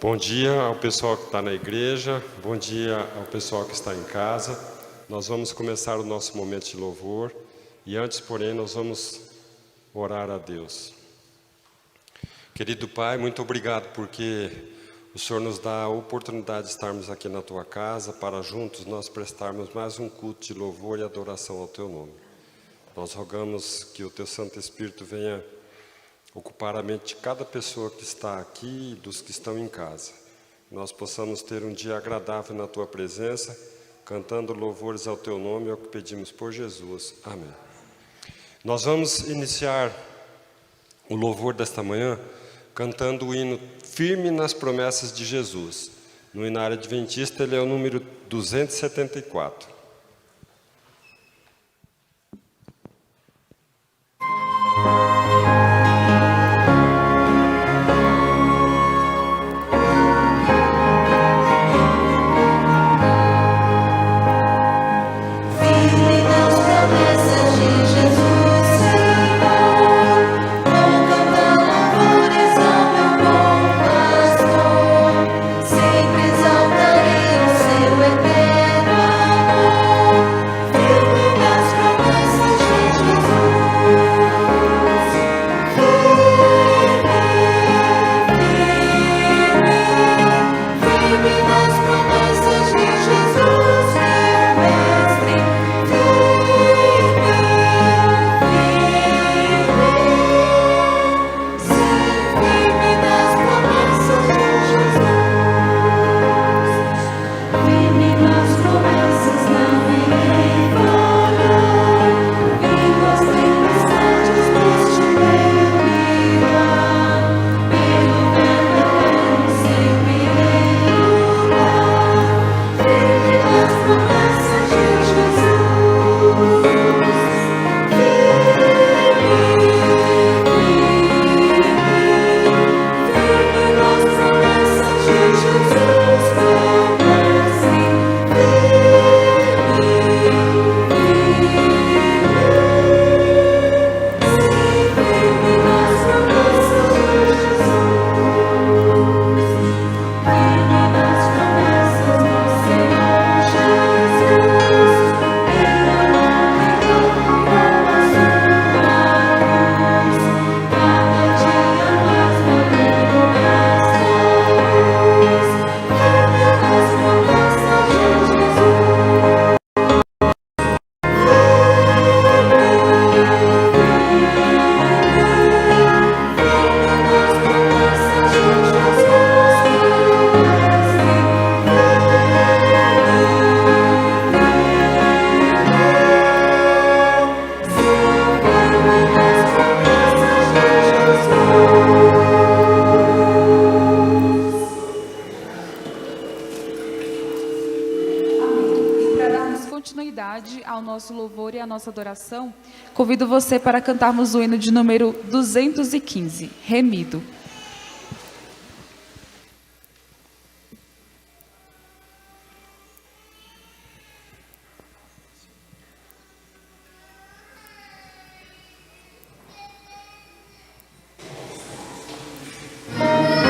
Bom dia ao pessoal que está na igreja, bom dia ao pessoal que está em casa. Nós vamos começar o nosso momento de louvor e antes, porém, nós vamos orar a Deus. Querido Pai, muito obrigado porque o Senhor nos dá a oportunidade de estarmos aqui na Tua casa para juntos nós prestarmos mais um culto de louvor e adoração ao Teu nome. Nós rogamos que o Teu Santo Espírito venha ocupar a mente de cada pessoa que está aqui e dos que estão em casa. Nós possamos ter um dia agradável na Tua presença, cantando louvores ao Teu nome, é o que pedimos por Jesus. Amém. Nós vamos iniciar o louvor desta manhã cantando o hino Firme nas Promessas de Jesus. No Inário Adventista ele é o número 274. Adoração, convido você para cantarmos o hino de número 215, Remido. Thank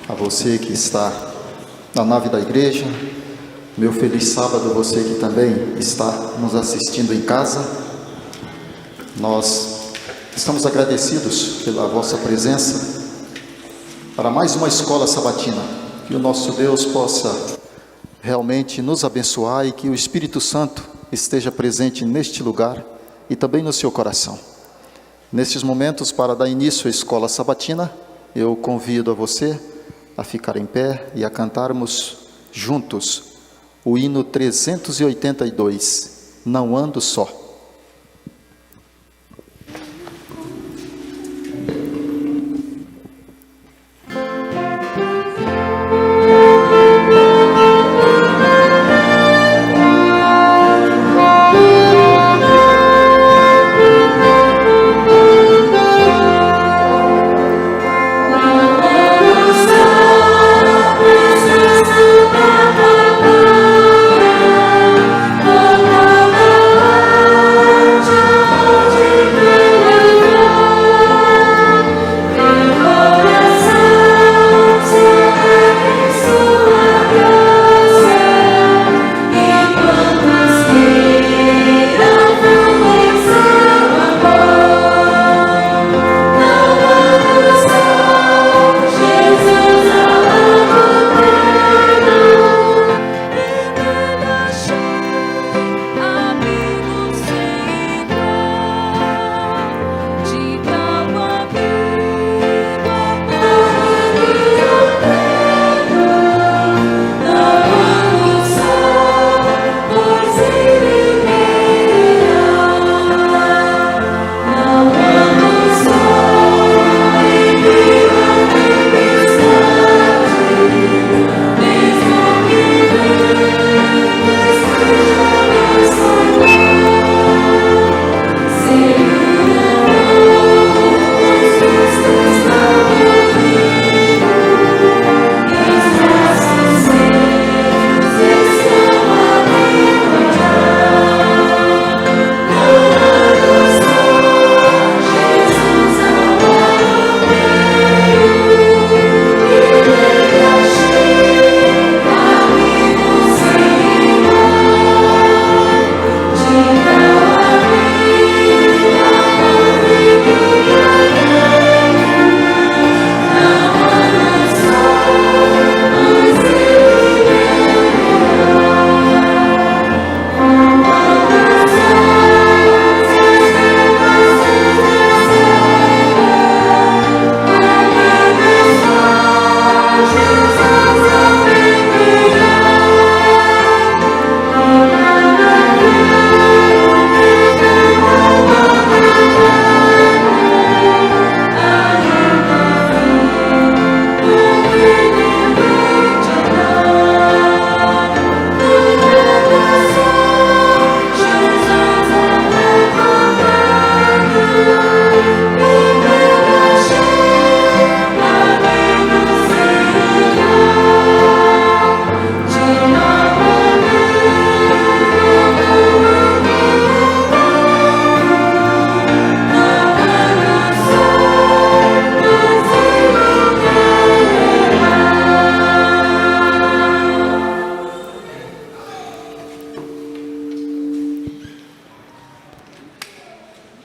a você que está na nave da igreja, meu feliz sábado, você que também está nos assistindo em casa. Nós estamos agradecidos pela vossa presença para mais uma escola sabatina. Que o nosso Deus possa realmente nos abençoar e que o Espírito Santo esteja presente neste lugar e também no seu coração. Nestes momentos, para dar início à escola sabatina, eu convido a você a ficar em pé e a cantarmos juntos o hino 382, Não Ando Só.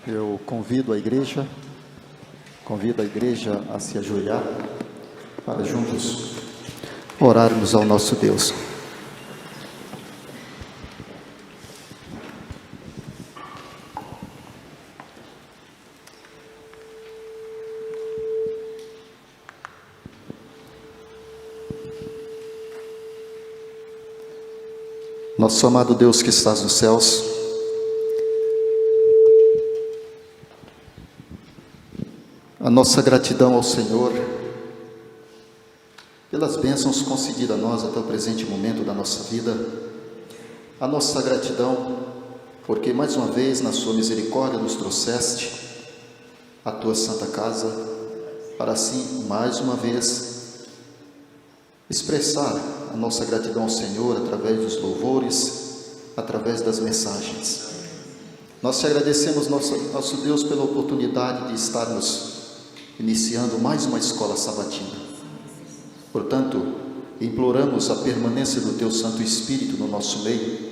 Eu convido a igreja a se ajoelhar para juntos orarmos ao nosso Deus. Nosso amado Deus que estás nos céus, a nossa gratidão ao Senhor pelas bênçãos concedidas a nós até o presente momento da nossa vida, a nossa gratidão porque mais uma vez na sua misericórdia nos trouxeste à tua santa casa, para assim mais uma vez expressar a nossa gratidão ao Senhor através dos louvores, através das mensagens. Nós te agradecemos, nosso Deus, pela oportunidade de estarmos iniciando mais uma escola sabatina. Portanto, imploramos a permanência do Teu Santo Espírito no nosso meio,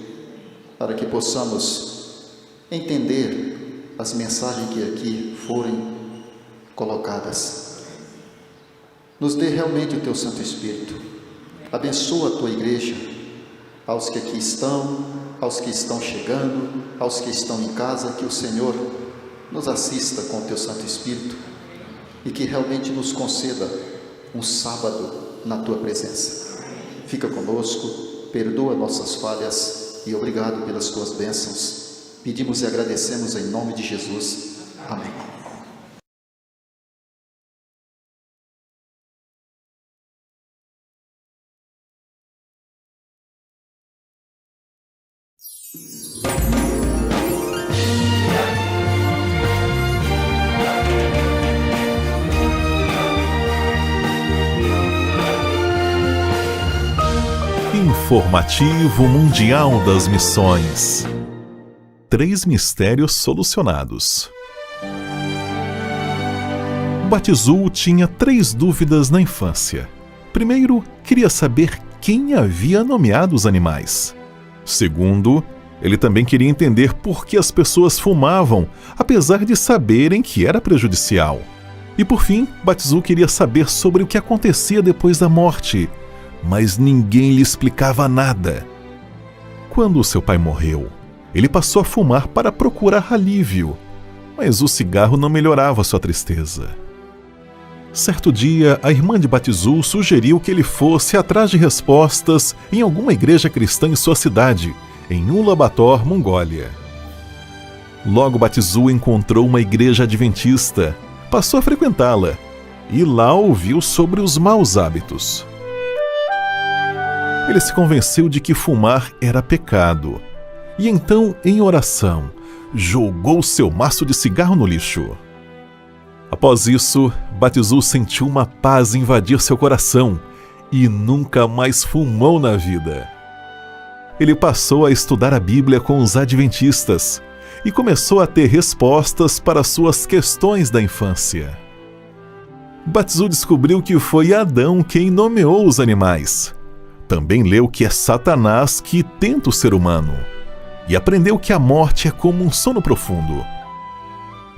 para que possamos entender as mensagens que aqui forem colocadas. Nos dê realmente o Teu Santo Espírito. Abençoa a Tua igreja, aos que aqui estão, aos que estão chegando, aos que estão em casa, que o Senhor nos assista com o Teu Santo Espírito e que realmente nos conceda um sábado na Tua presença. Fica conosco, perdoa nossas falhas e obrigado pelas Tuas bênçãos. Pedimos e agradecemos em nome de Jesus. Amém. Informativo Mundial das Missões. 3 mistérios solucionados. Batizul tinha 3 dúvidas na infância. Primeiro, queria saber quem havia nomeado os animais. Segundo, ele também queria entender por que as pessoas fumavam, apesar de saberem que era prejudicial. E por fim, Batizul queria saber sobre o que acontecia depois da morte, mas ninguém lhe explicava nada. Quando seu pai morreu, ele passou a fumar para procurar alívio, mas o cigarro não melhorava sua tristeza. Certo dia, a irmã de Batizul sugeriu que ele fosse atrás de respostas em alguma igreja cristã em sua cidade, em Ulaanbaatar, Mongólia. Logo Batizul encontrou uma igreja adventista, passou a frequentá-la e lá ouviu sobre os maus hábitos. Ele se convenceu de que fumar era pecado. E então, em oração, jogou seu maço de cigarro no lixo. Após isso, Batizul sentiu uma paz invadir seu coração e nunca mais fumou na vida. Ele passou a estudar a Bíblia com os adventistas e começou a ter respostas para suas questões da infância. Batizul descobriu que foi Adão quem nomeou os animais. Também leu que é Satanás que tenta o ser humano e aprendeu que a morte é como um sono profundo.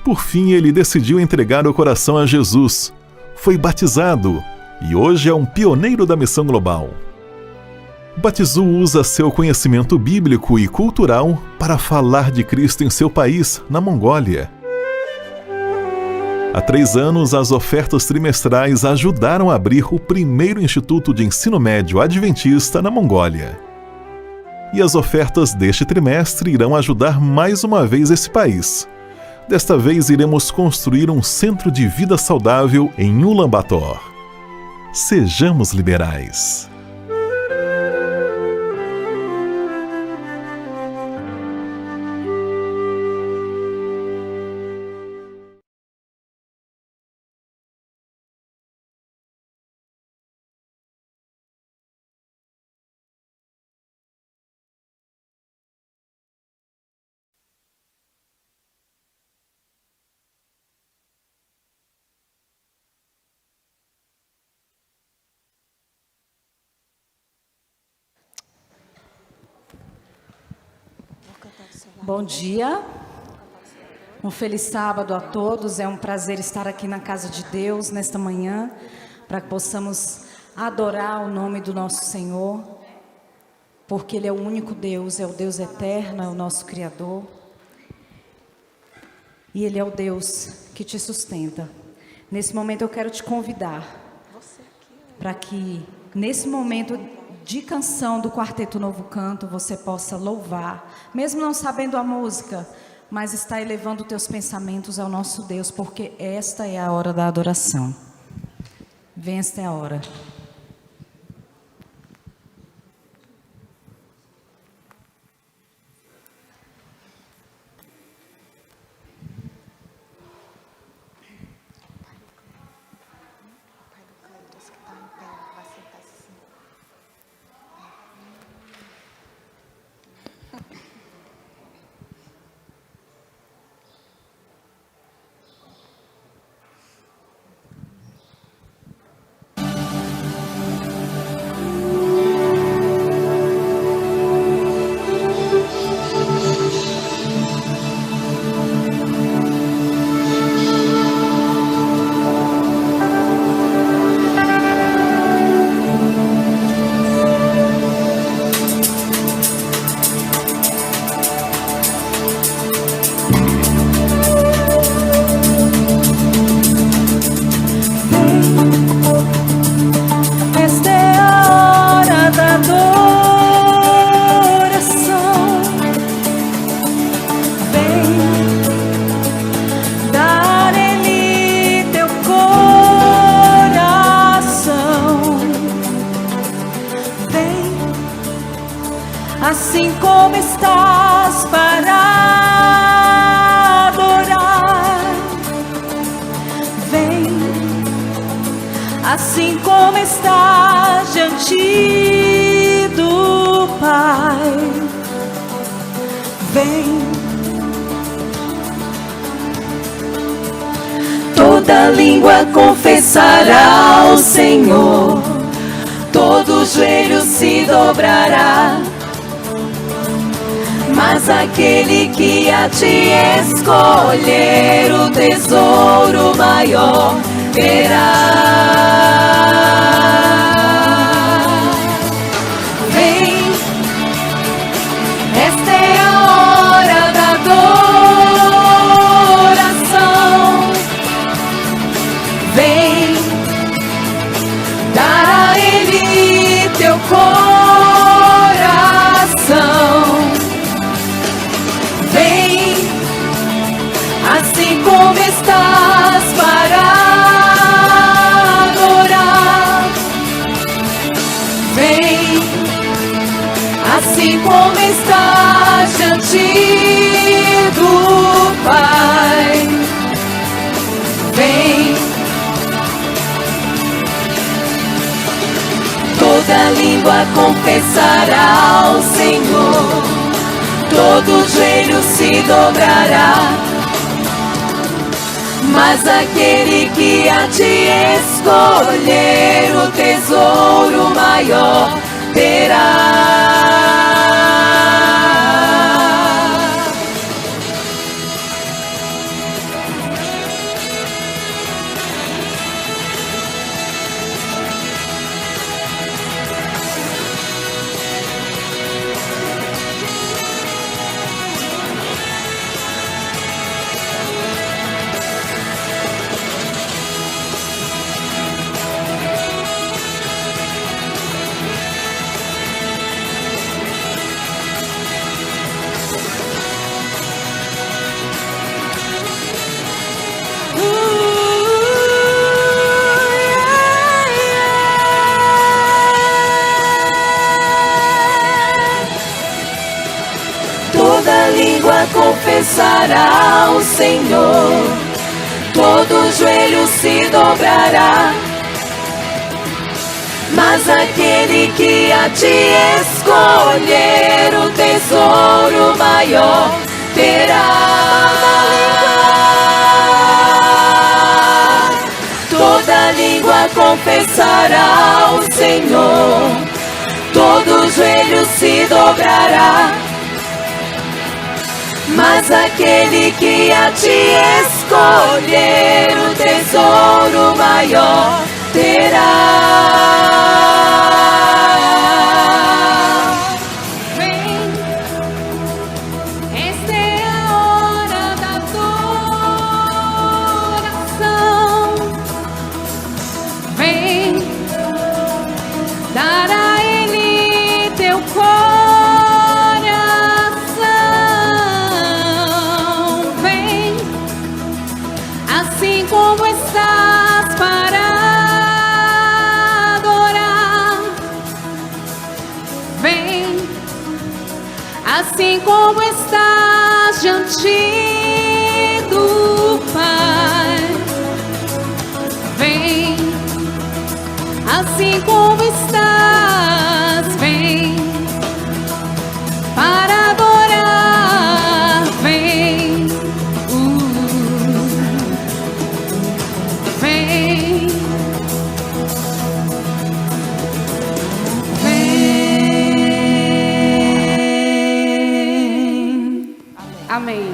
Por fim, ele decidiu entregar o coração a Jesus, foi batizado e hoje é um pioneiro da missão global. Batizul usa seu conhecimento bíblico e cultural para falar de Cristo em seu país, na Mongólia. Há 3 anos, as ofertas trimestrais ajudaram a abrir o primeiro instituto de ensino médio adventista na Mongólia. E as ofertas deste trimestre irão ajudar mais uma vez esse país. Desta vez, iremos construir um centro de vida saudável em Ulaanbaatar. Sejamos liberais. Bom dia, um feliz sábado a todos. É um prazer estar aqui na casa de Deus nesta manhã, para que possamos adorar o nome do nosso Senhor, porque Ele é o único Deus, é o Deus eterno, é o nosso Criador, e Ele é o Deus que te sustenta. Nesse momento eu quero te convidar para que nesse momento de canção do Quarteto Novo Canto, você possa louvar, mesmo não sabendo a música, mas está elevando teus pensamentos ao nosso Deus, porque esta é a hora da adoração. Vem, esta é a hora. assim como estás para adorar. Vem, assim como estás diante do Pai. Vem, toda língua confessará ao Senhor, todo joelho se dobrará, mas aquele que a ti escolher o tesouro maior terá. Vem, esta é a hora da adoração. Vem, dar a Ele teu coração. Vem, assim como estás para adorar. Vem, assim como estás diante do Pai. Vem, toda língua confessará ao Senhor, todo joelho se dobrará, mas aquele que a ti escolher o tesouro maior terá. Toda língua confessará ao Senhor, todo joelho se dobrará, mas aquele que a ti escolher o tesouro maior terá. Toda língua confessará ao Senhor, todo joelho se dobrará, mas aquele que a ti escolher o tesouro maior terá. Vem, esta é a hora da adoração. Vem, dar a Ele teu coração. Vem, assim como estás para adorar. Vem, assim como estás diante do Pai. Vem, assim como estás. Vem, para adorar. Vem, vem, vem. Amém.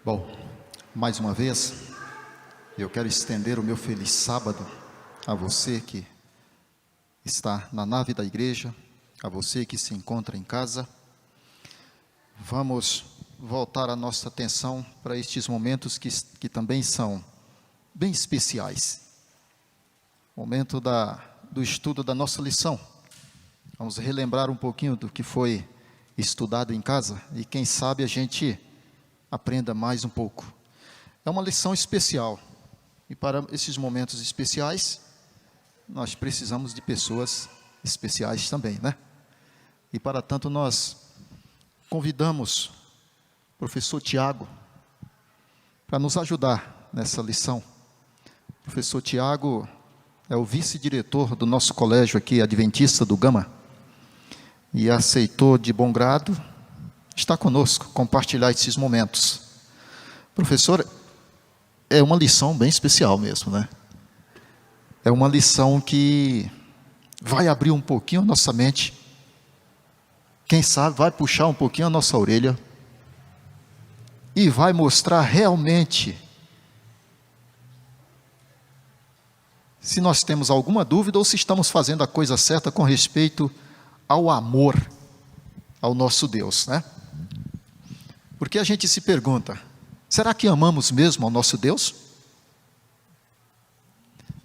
Bom, mais uma vez, eu quero estender o meu feliz sábado a você que está na nave da igreja, a você que se encontra em casa. Vamos voltar a nossa atenção para estes momentos que também são bem especiais. Momento do estudo da nossa lição. Vamos relembrar um pouquinho do que foi estudado em casa e quem sabe a gente aprenda mais um pouco. É uma lição especial e para esses momentos especiais nós precisamos de pessoas especiais também, né? E para tanto nós convidamos o professor Tiago para nos ajudar nessa lição. O professor Tiago é o vice-diretor do nosso colégio aqui, Adventista do Gama, e aceitou de bom grado estar conosco, compartilhar esses momentos. Professor, é uma lição bem especial mesmo, né? É uma lição que vai abrir um pouquinho a nossa mente, quem sabe vai puxar um pouquinho a nossa orelha e vai mostrar realmente se nós temos alguma dúvida ou se estamos fazendo a coisa certa com respeito ao amor ao nosso Deus, né? Porque a gente se pergunta, será que amamos mesmo ao nosso Deus?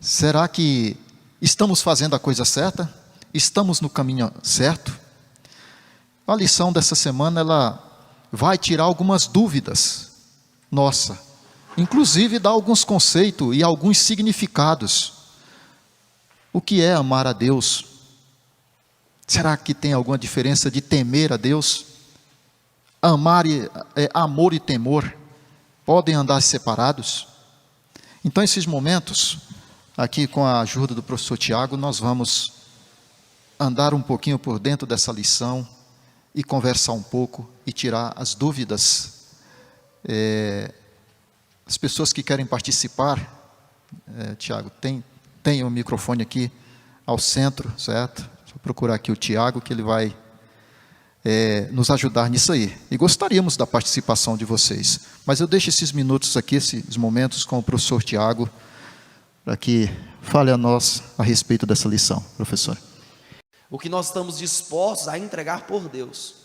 Será que estamos fazendo a coisa certa? Estamos no caminho certo? A lição dessa semana, ela vai tirar algumas dúvidas, nossa, inclusive dar alguns conceitos e alguns significados. O que é amar a Deus? Será que tem alguma diferença de temer a Deus? Amor e temor podem andar separados? Então, esses momentos, aqui com a ajuda do professor Tiago, nós vamos andar um pouquinho por dentro dessa lição e conversar um pouco e tirar as dúvidas. As pessoas que querem participar, Tiago, tem um microfone aqui ao centro, certo? Vou procurar aqui o Tiago, que ele vai nos ajudar nisso aí. E gostaríamos da participação de vocês. Mas eu deixo esses minutos aqui, esses momentos com o professor Tiago, para que fale a nós a respeito dessa lição, professor. O que nós estamos dispostos a entregar por Deus.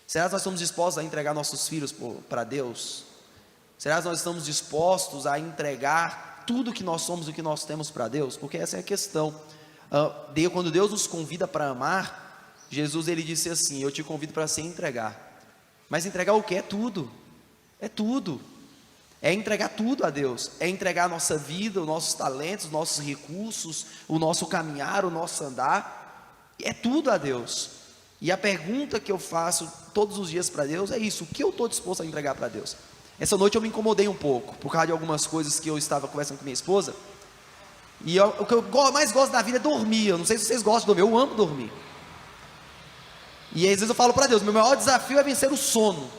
Será que nós estamos dispostos a entregar nossos filhos para Deus? Será que nós estamos dispostos a entregar tudo que nós somos e que nós temos para Deus? Porque essa é a questão. Quando Deus nos convida para amar, Jesus ele disse assim, eu te convido para se entregar. Mas entregar o que? É tudo. É tudo. É entregar tudo a Deus. É entregar a nossa vida, os nossos talentos, os nossos recursos, o nosso caminhar, o nosso andar. É tudo a Deus. E a pergunta que eu faço todos os dias para Deus é isso: o que eu estou disposto a entregar para Deus? Essa noite eu me incomodei um pouco, por causa de algumas coisas que eu estava conversando com minha esposa. E o que eu mais gosto da vida é dormir. Eu não sei se vocês gostam de dormir, eu amo dormir. E às vezes eu falo para Deus, meu maior desafio é vencer o sono.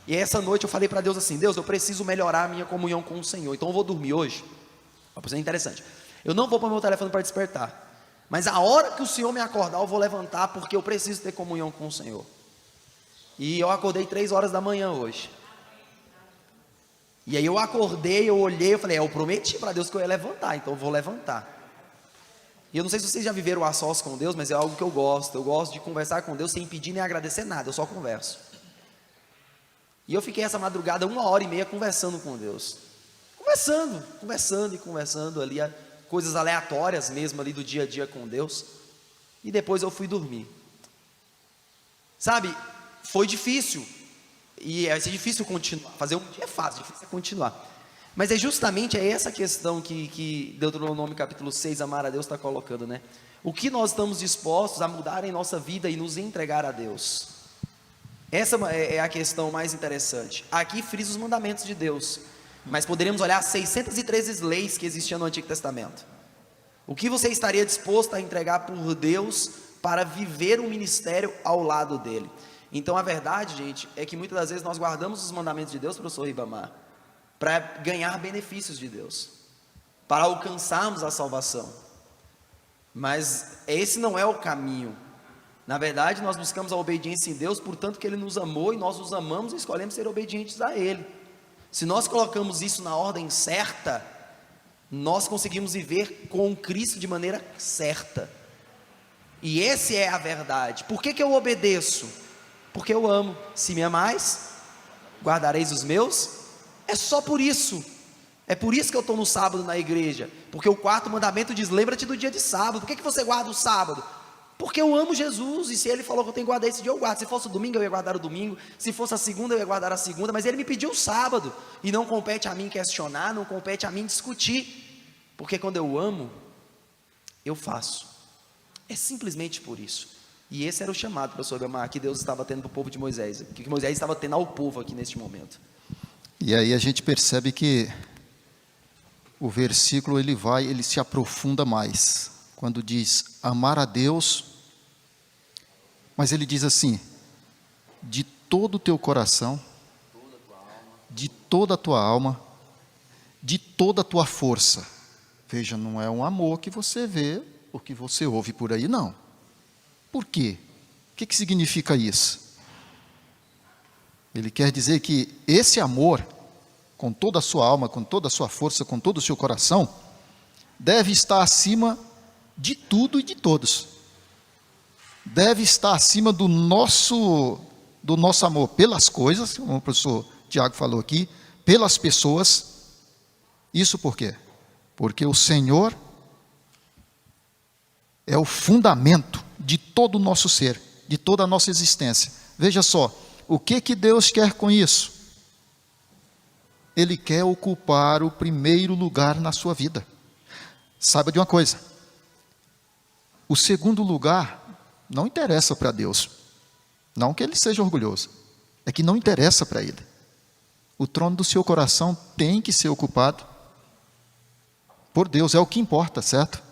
E essa noite eu falei para Deus assim, Deus, eu preciso melhorar a minha comunhão com o Senhor, então eu vou dormir hoje. Uma coisa interessante, eu não vou pôr meu telefone para despertar, mas a hora que o Senhor me acordar, eu vou levantar, porque eu preciso ter comunhão com o Senhor. E eu acordei 3 horas da manhã hoje. E aí eu acordei, eu olhei, eu falei, eu prometi para Deus que eu ia levantar, então eu vou levantar. E eu não sei se vocês já viveram a sós com Deus, mas é algo que eu gosto de conversar com Deus sem pedir nem agradecer nada, eu só converso. E eu fiquei essa madrugada 1h30 conversando com Deus. Conversando ali, coisas aleatórias mesmo ali do dia a dia com Deus. E depois eu fui dormir. Sabe, foi difícil. E vai ser difícil continuar. Fazer um dia é fácil, difícil é continuar. Mas é justamente essa questão que Deuteronômio capítulo 6, amar a Deus, está colocando, né? O que nós estamos dispostos a mudar em nossa vida e nos entregar a Deus? Essa é a questão mais interessante. Aqui frisa os mandamentos de Deus, mas poderíamos olhar as 613 leis que existiam no Antigo Testamento. O que você estaria disposto a entregar por Deus para viver um ministério ao lado dele? Então a verdade, gente, é que muitas das vezes nós guardamos os mandamentos de Deus, professor Ribamar, para ganhar benefícios de Deus, para alcançarmos a salvação. Mas esse não é o caminho. Na verdade, nós buscamos a obediência em Deus, portanto que Ele nos amou e nós os amamos e escolhemos ser obedientes a Ele. Se nós colocamos isso na ordem certa, nós conseguimos viver com Cristo de maneira certa. E essa é a verdade. Por que eu obedeço? Porque eu amo. Se me amais, guardareis os meus. É só por isso. É por isso que eu estou no sábado na igreja. Porque o 4º mandamento diz: lembra-te do dia de sábado. Por que você guarda o sábado? Porque eu amo Jesus. E se Ele falou que eu tenho que guardar esse dia, eu guardo. Se fosse o domingo, eu ia guardar o domingo. Se fosse a segunda, eu ia guardar a segunda. Mas Ele me pediu o sábado. E não compete a mim questionar, não compete a mim discutir. Porque quando eu amo, eu faço. É simplesmente por isso. E esse era o chamado, professor Belmar, que Deus estava tendo para o povo de Moisés. Que Moisés estava tendo ao povo aqui neste momento. E aí a gente percebe que o versículo ele se aprofunda mais. Quando diz amar a Deus, mas ele diz assim: de todo o teu coração, de toda a tua alma, de toda a tua força. Veja, não é um amor que você vê, o que você ouve por aí, não. Por quê? O que significa isso? Ele quer dizer que esse amor, com toda a sua alma, com toda a sua força, com todo o seu coração, deve estar acima de tudo e de todos. Deve estar acima do nosso amor pelas coisas, como o professor Tiago falou aqui, pelas pessoas. Isso por quê? Porque o Senhor é o fundamento de todo o nosso ser, de toda a nossa existência. Veja só, o que Deus quer com isso? Ele quer ocupar o primeiro lugar na sua vida. Saiba de uma coisa: o segundo lugar não interessa para Deus. Não que Ele seja orgulhoso, é que não interessa para Ele. O trono do seu coração tem que ser ocupado por Deus, é o que importa, certo?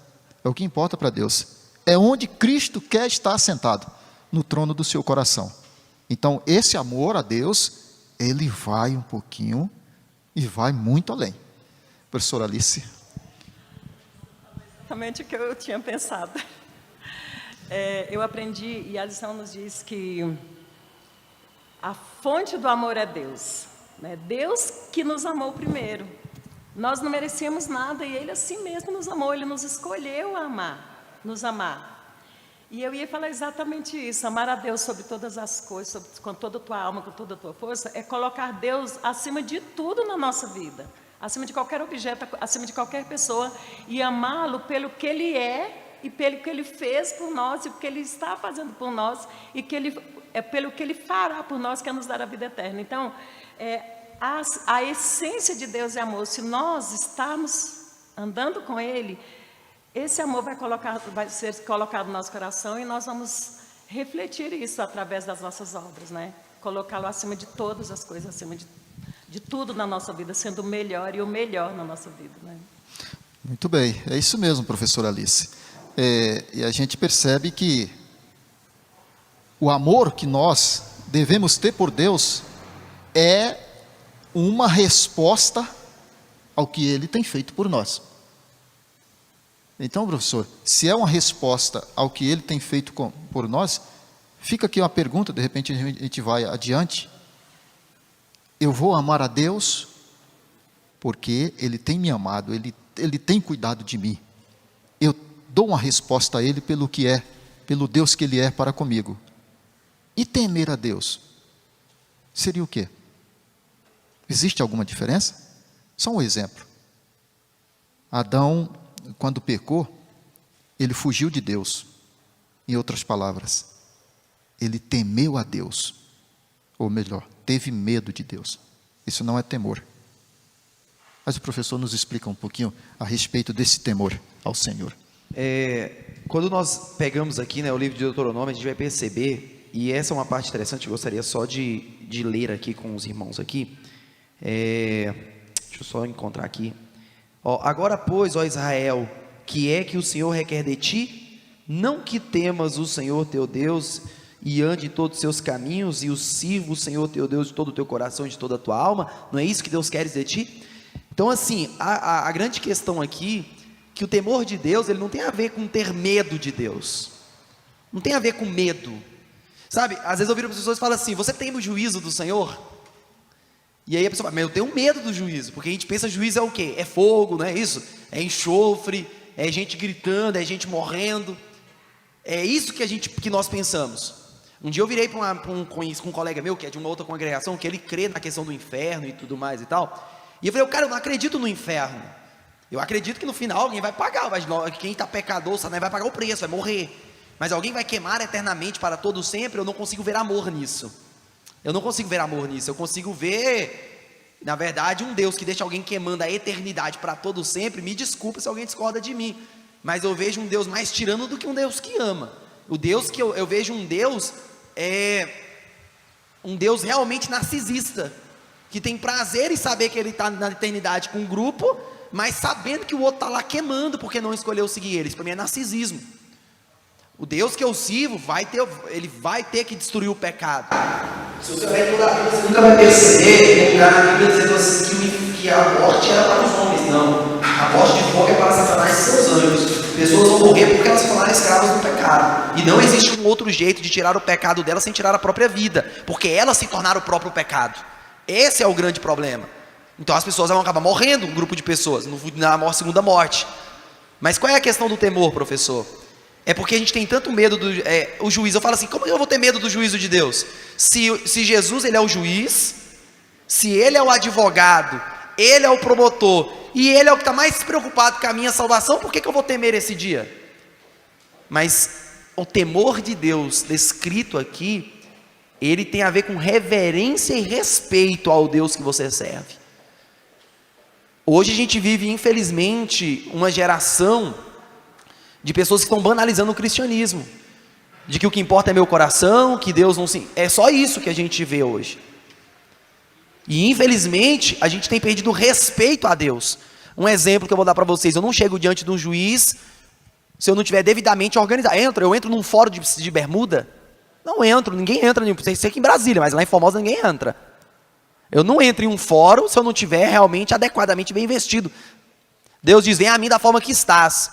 É o que importa para Deus. É onde Cristo quer estar assentado, no trono do seu coração. Então, esse amor a Deus, ele vai um pouquinho e vai muito além. Professora Alice. Exatamente o que eu tinha pensado. Eu aprendi, e a lição nos diz que a fonte do amor é Deus. Né? Deus que nos amou primeiro. Nós não merecíamos nada e Ele assim mesmo nos amou. Ele nos escolheu nos amar. E eu ia falar exatamente isso: amar a Deus sobre todas as coisas, com toda a tua alma, com toda a tua força, é colocar Deus acima de tudo na nossa vida, acima de qualquer objeto, acima de qualquer pessoa, e amá-lo pelo que Ele é, e pelo que Ele fez por nós, e o que Ele está fazendo por nós, e pelo que Ele fará por nós, que é nos dar a vida eterna. Então, a essência de Deus é amor. Se nós estamos andando com Ele, esse amor vai ser colocado no nosso coração, e nós vamos refletir isso através das nossas obras, né? Colocá-lo acima de todas as coisas, acima de tudo na nossa vida, sendo o melhor e o melhor na nossa vida, né? Muito bem, é isso mesmo, professora Alice. E a gente percebe que o amor que nós devemos ter por Deus é uma resposta ao que Ele tem feito por nós. Então, professor, se é uma resposta ao que Ele tem feito por nós, fica aqui uma pergunta, de repente a gente vai adiante. Eu vou amar a Deus porque Ele tem me amado, Ele tem cuidado de mim. Eu dou uma resposta a Ele pelo que é, pelo Deus que Ele é para comigo. E temer a Deus seria o quê? Existe alguma diferença? Só um exemplo. Adão, quando pecou, ele fugiu de Deus. Em outras palavras, ele temeu a Deus. Ou melhor, teve medo de Deus. Isso não é temor. Mas o professor nos explica um pouquinho a respeito desse temor ao Senhor. Quando nós pegamos aqui, né, o livro de Deuteronômio, a gente vai perceber, e essa é uma parte interessante, eu gostaria só de ler aqui com os irmãos aqui. Deixa eu só encontrar aqui. Agora, pois, ó Israel, que é que o Senhor requer de ti? Não que temas o Senhor teu Deus e ande em todos os seus caminhos e o sirva o Senhor teu Deus de todo o teu coração e de toda a tua alma. Não é isso que Deus quer de ti? Então, assim, a grande questão aqui, que o temor de Deus, ele não tem a ver com ter medo de Deus. Não tem a ver com medo. Sabe, às vezes eu ouvi as pessoas falar assim: você tem o juízo do Senhor? E aí a pessoa fala, mas eu tenho medo do juízo, porque a gente pensa juízo é o quê? É fogo, não é isso? É enxofre, é gente gritando, é gente morrendo. É isso que nós pensamos. Um dia eu virei para um colega meu, que é de uma outra congregação, que ele crê na questão do inferno e tudo mais e tal. E eu falei, cara, eu não acredito no inferno. Eu acredito que no final alguém vai pagar, quem está pecador, Satanás vai pagar o preço, vai morrer. Mas alguém vai queimar eternamente para todo sempre, eu não consigo ver amor nisso. Eu não consigo ver amor nisso, eu consigo ver, na verdade, um Deus que deixa alguém queimando a eternidade para todo sempre. Me desculpa se alguém discorda de mim, mas eu vejo um Deus mais tirano do que um Deus que ama. O Deus que eu vejo um Deus realmente narcisista, que tem prazer em saber que ele está na eternidade com um grupo, mas sabendo que o outro está lá queimando porque não escolheu seguir ele. Isso para mim é narcisismo. O Deus que eu sirvo ele vai ter que destruir o pecado. Se você vai toda a vida, você nunca vai perceber um lugar na Bíblia dizendo assim que a morte era para os homens. Não, a morte de fogo é para Satanás e seus anjos. Pessoas vão morrer porque elas foram escravas do pecado. E não existe um outro jeito de tirar o pecado delas sem tirar a própria vida, porque elas se tornaram o próprio pecado. Esse é o grande problema. Então as pessoas vão acabar morrendo, um grupo de pessoas, na segunda morte. Mas qual é a questão do temor, professor? É porque a gente tem tanto medo o juiz. Eu falo assim, como eu vou ter medo do juízo de Deus? Se Jesus, ele é o juiz, se ele é o advogado, ele é o promotor, e ele é o que está mais preocupado com a minha salvação, por que eu vou temer esse dia? Mas o temor de Deus descrito aqui, ele tem a ver com reverência e respeito ao Deus que você serve. Hoje a gente vive, infelizmente, uma geração de pessoas que estão banalizando o cristianismo, de que o que importa é meu coração, que Deus não se... É só isso que a gente vê hoje. E infelizmente a gente tem perdido o respeito a Deus. Um exemplo que eu vou dar para vocês: eu não chego diante de um juiz se eu não tiver devidamente organizado. Eu entro num fórum de bermuda? Não entro, ninguém entra. Sei que em Brasília, mas lá em Formosa ninguém entra. Eu não entro em um fórum se eu não tiver realmente adequadamente bem vestido. Deus diz, vem a mim da forma que estás.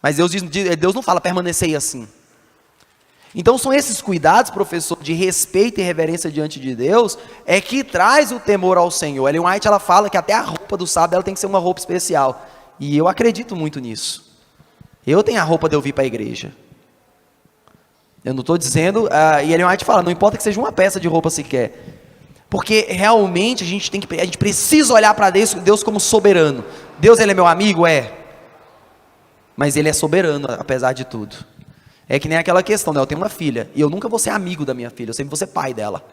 Mas Deus não fala, permanecei assim. Então são esses cuidados, professor, de respeito e reverência diante de Deus, é que traz o temor ao Senhor. Ellen White, ela fala que até a roupa do sábado ela tem que ser uma roupa especial. E eu acredito muito nisso. Eu tenho a roupa de eu vir para a igreja. Eu não estou dizendo... e Ellen White fala, não importa que seja uma peça de roupa sequer. Porque realmente a gente precisa olhar para Deus como soberano. Deus, ele é meu amigo? É. Mas ele é soberano, apesar de tudo. É que nem aquela questão, né? Eu tenho uma filha, e eu nunca vou ser amigo da minha filha, eu sempre vou ser pai dela.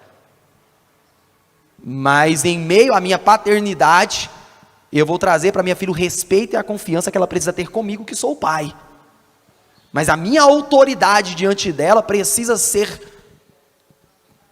Mas em meio à minha paternidade, eu vou trazer para minha filha o respeito e a confiança que ela precisa ter comigo, que sou o pai. Mas a minha autoridade diante dela precisa ser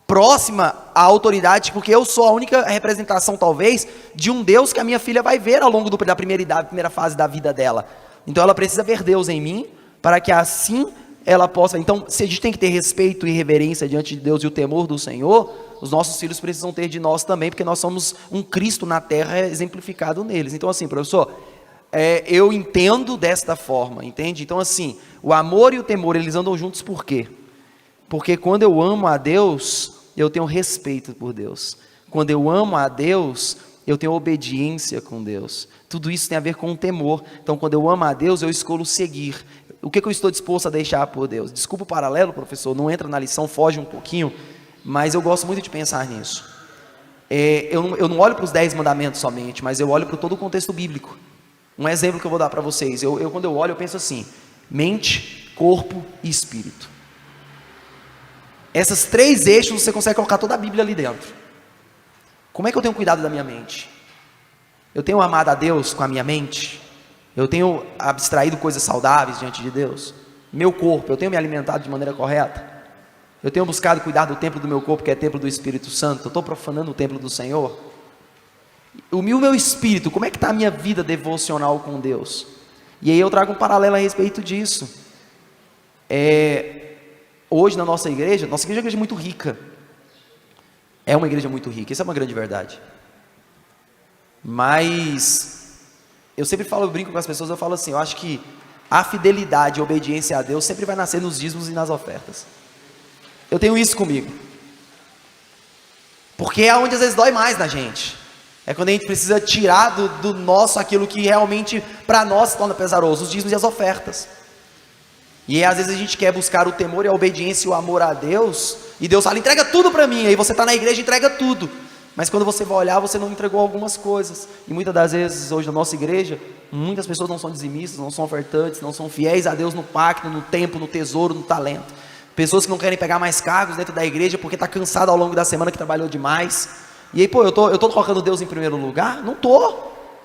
próxima à autoridade, porque eu sou a única representação, talvez, de um Deus que a minha filha vai ver ao longo da primeira fase da vida dela. Então ela precisa ver Deus em mim, para que assim ela possa... Então, se a gente tem que ter respeito e reverência diante de Deus e o temor do Senhor, os nossos filhos precisam ter de nós também, porque nós somos um Cristo na terra exemplificado neles. Então assim, professor, eu entendo desta forma, entende? Então assim, o amor e o temor, eles andam juntos por quê? Porque quando eu amo a Deus, eu tenho respeito por Deus. Quando eu amo a Deus, eu tenho obediência com Deus. Tudo isso tem a ver com o temor. Então, quando eu amo a Deus, eu escolho seguir. O que eu estou disposto a deixar por Deus? Desculpa o paralelo, professor, não entra na lição, foge um pouquinho, mas eu gosto muito de pensar nisso. Eu não olho para os 10 mandamentos somente, mas eu olho para todo o contexto bíblico. Um exemplo que eu vou dar para vocês. Quando eu olho, eu penso assim: mente, corpo e espírito. Essas 3 eixos você consegue colocar toda a Bíblia ali dentro. Como é que eu tenho cuidado da minha mente? Eu tenho amado a Deus com a minha mente? Eu tenho abstraído coisas saudáveis diante de Deus? Meu corpo, eu tenho me alimentado de maneira correta? Eu tenho buscado cuidar do templo do meu corpo, que é templo do Espírito Santo? Eu estou profanando o templo do Senhor? O meu espírito, como é que está a minha vida devocional com Deus? E aí eu trago um paralelo a respeito disso. Hoje na nossa igreja é uma igreja muito rica. É uma igreja muito rica, isso é uma grande verdade. Mas eu sempre falo, eu brinco com as pessoas, eu falo assim, eu acho que a fidelidade e a obediência a Deus sempre vai nascer nos dízimos e nas ofertas. Eu tenho isso comigo. Porque é onde às vezes dói mais na gente. É quando a gente precisa tirar do nosso aquilo que realmente para nós se torna pesaroso, os dízimos e as ofertas. E aí, às vezes a gente quer buscar o temor e a obediência e o amor a Deus, e Deus fala, entrega tudo para mim, aí você está na igreja e entrega tudo. Mas quando você vai olhar, você não entregou algumas coisas. E muitas das vezes, hoje na nossa igreja, muitas pessoas não são dizimistas, não são ofertantes, não são fiéis a Deus no pacto, no tempo, no tesouro, no talento. Pessoas que não querem pegar mais cargos dentro da igreja porque está cansado ao longo da semana, que trabalhou demais. E aí, pô, eu tô colocando Deus em primeiro lugar? Não tô.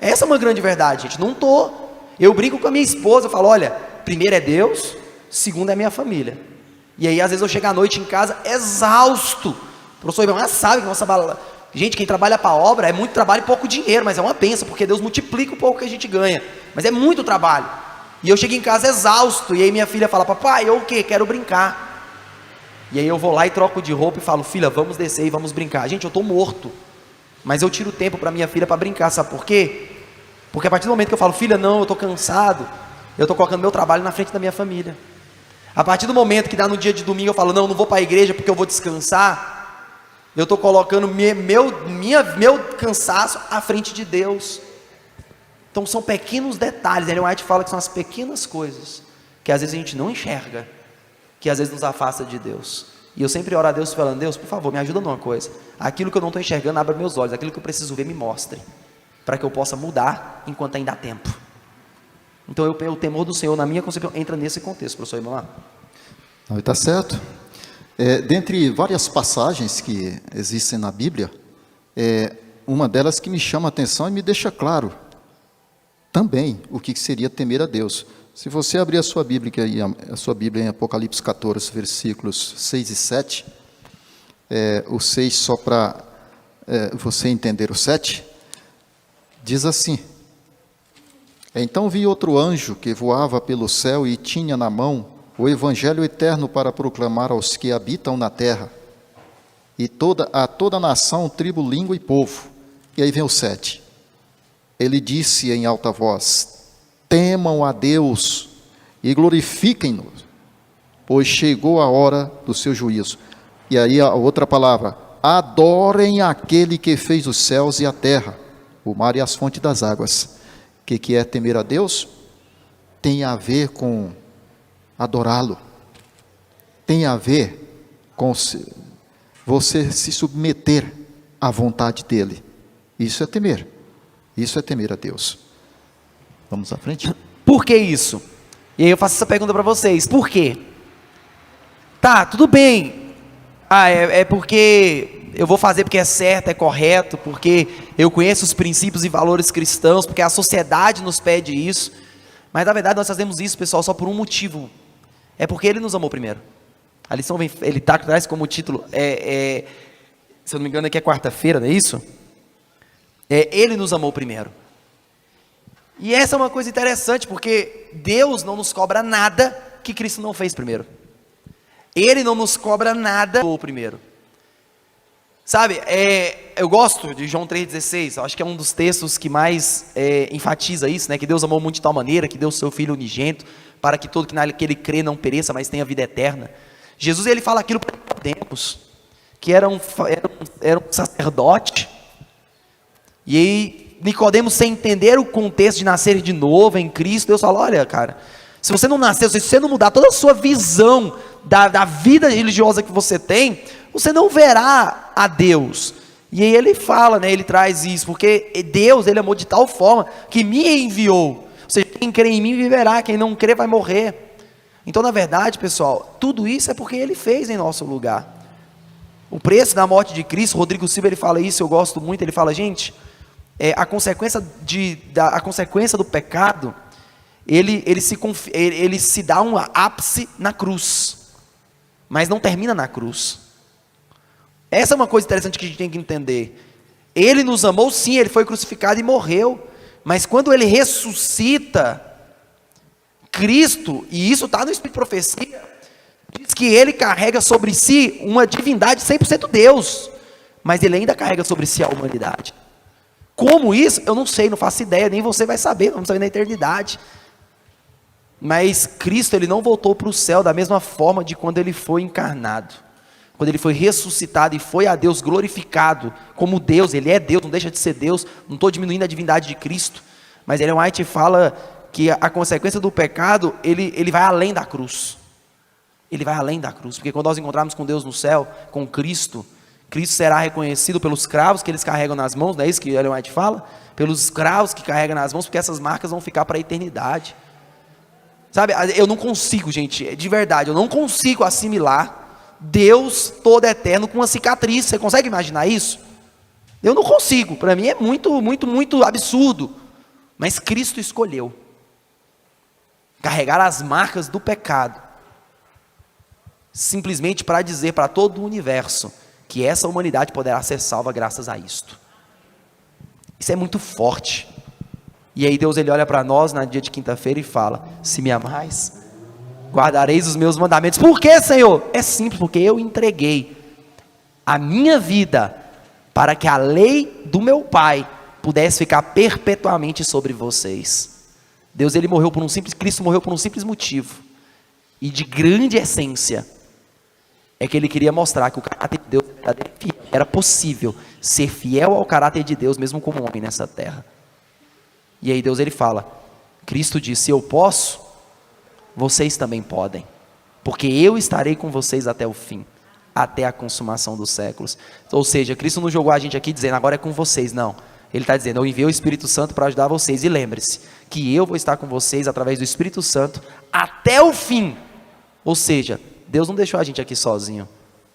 Essa é uma grande verdade, gente, não tô. Eu brinco com a minha esposa, eu falo, olha, primeiro é Deus, segundo é minha família. E aí, às vezes eu chego à noite em casa exausto. O professor Ibrahim sabe que nossa... Gente, quem trabalha para a obra é muito trabalho e pouco dinheiro, mas é uma bênção, porque Deus multiplica o pouco que a gente ganha. Mas é muito trabalho. E eu chego em casa exausto, e aí minha filha fala, papai, eu o quê? Quero brincar. E aí eu vou lá e troco de roupa e falo, filha, vamos descer e vamos brincar. Gente, eu estou morto, mas eu tiro tempo para minha filha para brincar, sabe por quê? Porque a partir do momento que eu falo, filha, não, eu estou cansado, eu estou colocando meu trabalho na frente da minha família. A partir do momento que dá no dia de domingo, eu falo, não vou para a igreja porque eu vou descansar, eu estou colocando meu cansaço à frente de Deus. Então são pequenos detalhes, Ellen White fala que são as pequenas coisas, que às vezes a gente não enxerga, que às vezes nos afasta de Deus. E eu sempre oro a Deus falando, Deus, por favor, me ajuda numa coisa, aquilo que eu não estou enxergando, abra meus olhos, aquilo que eu preciso ver, me mostre, para que eu possa mudar, enquanto ainda há tempo. Então o temor do Senhor, na minha concepção, entra nesse contexto, professor Ibrahim. Não, está certo. Dentre várias passagens que existem na Bíblia, uma delas que me chama a atenção e me deixa claro também o que seria temer a Deus. Se você abrir a sua Bíblia em Apocalipse 14, versículos 6 e 7, o 6 só para você entender o 7, diz assim: então vi outro anjo que voava pelo céu e tinha na mão o evangelho eterno para proclamar aos que habitam na terra, e a toda nação, tribo, língua e povo. E aí vem o 7. Ele disse em alta voz: temam a Deus e glorifiquem-no, pois chegou a hora do seu juízo. E aí a outra palavra: adorem aquele que fez os céus e a terra, o mar e as fontes das águas. O que é temer a Deus? Tem a ver com adorá-lo, tem a ver com você se submeter à vontade dele. Isso é temer a Deus. Vamos à frente? Por que isso? E aí eu faço essa pergunta para vocês, por quê? Tá, tudo bem, é porque eu vou fazer porque é certo, é correto, porque eu conheço os princípios e valores cristãos, porque a sociedade nos pede isso, mas na verdade nós fazemos isso, pessoal, só por um motivo. É porque Ele nos amou primeiro. A lição ele traz como título, se eu não me engano aqui é quarta-feira, não é isso? Ele nos amou primeiro. E essa é uma coisa interessante, porque Deus não nos cobra nada que Cristo não fez primeiro. Ele não nos cobra nada primeiro. Sabe, eu gosto de João 3,16, acho que é um dos textos que mais enfatiza isso, né? Que Deus amou muito de tal maneira, que deu o seu Filho unigênito, para que todo que ele crê não pereça, mas tenha vida eterna. Jesus, ele fala aquilo para Nicodemos, que era um sacerdote, e aí Nicodemos, sem entender o contexto de nascer de novo em Cristo, Deus fala: olha, cara, se você não nascer, se você não mudar toda a sua visão da vida religiosa que você tem, você não verá a Deus. E aí ele fala, né, ele traz isso, porque Deus, ele amou de tal forma que me enviou. Ou seja, quem crê em mim viverá, quem não crê vai morrer. Então, na verdade, pessoal, tudo isso é porque Ele fez em nosso lugar. O preço da morte de Cristo, Rodrigo Silva, ele fala isso, eu gosto muito, ele fala, gente, a consequência do pecado, ele se dá um ápice na cruz, mas não termina na cruz. Essa é uma coisa interessante que a gente tem que entender. Ele nos amou, sim, Ele foi crucificado e morreu, mas quando Ele ressuscita, Cristo, e isso está no Espírito de Profecia, diz que Ele carrega sobre si uma divindade 100% Deus, mas Ele ainda carrega sobre si a humanidade. Como isso? Eu não sei, não faço ideia, nem você vai saber, vamos saber na eternidade. Mas Cristo, Ele não voltou para o céu da mesma forma de quando Ele foi encarnado. quando ele foi ressuscitado e foi a Deus glorificado como Deus, ele é Deus, não deixa de ser Deus, não estou diminuindo a divindade de Cristo, mas Ellen White fala que a consequência do pecado, ele vai além da cruz. Ele vai além da cruz, porque quando nós encontrarmos com Deus no céu, com Cristo, Cristo será reconhecido pelos cravos que eles carregam nas mãos, não é isso que Ellen White fala? Pelos cravos que carregam nas mãos, porque essas marcas vão ficar para a eternidade. Sabe, eu não consigo, gente, de verdade, eu não consigo assimilar Deus todo eterno com uma cicatriz. Você consegue imaginar isso? Eu não consigo, para mim é muito, muito, muito absurdo. Mas Cristo escolheu carregar as marcas do pecado, simplesmente para dizer para todo o universo que essa humanidade poderá ser salva graças a isto. Isso é muito forte. E aí Deus, ele olha para nós no dia de quinta-feira e fala: se me amais, guardareis os meus mandamentos. Por quê, Senhor? É simples, porque eu entreguei a minha vida para que a lei do meu Pai pudesse ficar perpetuamente sobre vocês. Deus, ele morreu por um simples, Cristo morreu por um simples motivo, e de grande essência, é que ele queria mostrar que o caráter de Deus era possível ser fiel ao caráter de Deus, mesmo como homem nessa terra. E aí Deus, ele fala, Cristo disse: se eu posso, vocês também podem, porque eu estarei com vocês até o fim, até a consumação dos séculos. Ou seja, Cristo não jogou a gente aqui dizendo, agora é com vocês, não. Ele está dizendo, eu enviei o Espírito Santo para ajudar vocês, e lembre-se, que eu vou estar com vocês através do Espírito Santo, até o fim. Ou seja, Deus não deixou a gente aqui sozinho,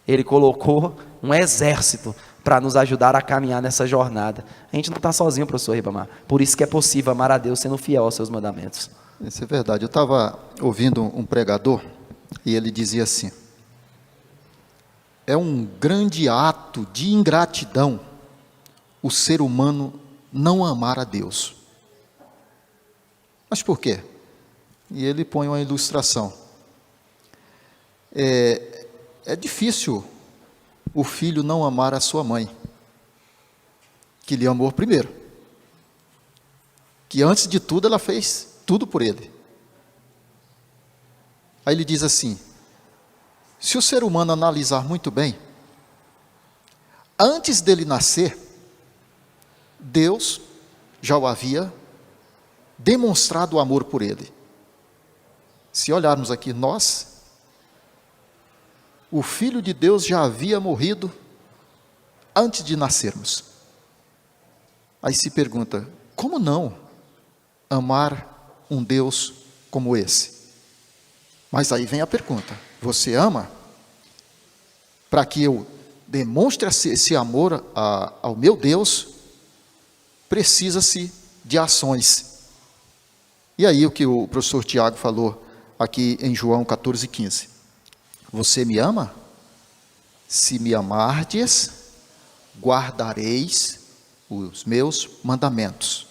Ele colocou um exército para nos ajudar a caminhar nessa jornada. A gente não está sozinho, professor Ribamar, por isso que é possível amar a Deus sendo fiel aos seus mandamentos. Isso é verdade. Eu estava ouvindo um pregador e ele dizia assim: é um grande ato de ingratidão o ser humano não amar a Deus. Mas por quê? E ele põe uma ilustração. É difícil o filho não amar a sua mãe, que lhe amou primeiro, que antes de tudo ela fez tudo por ele. Aí ele diz assim: se o ser humano analisar muito bem, antes dele nascer, Deus já o havia demonstrado o amor por ele. Se olharmos aqui, o Filho de Deus já havia morrido antes de nascermos. Aí se pergunta, como não amar um Deus como esse? Mas aí vem a pergunta, você ama? Para que eu demonstre esse amor ao meu Deus, precisa-se de ações. E aí o que o professor Tiago falou aqui em João 14:15. Você me ama? Se me amardes, guardareis os meus mandamentos.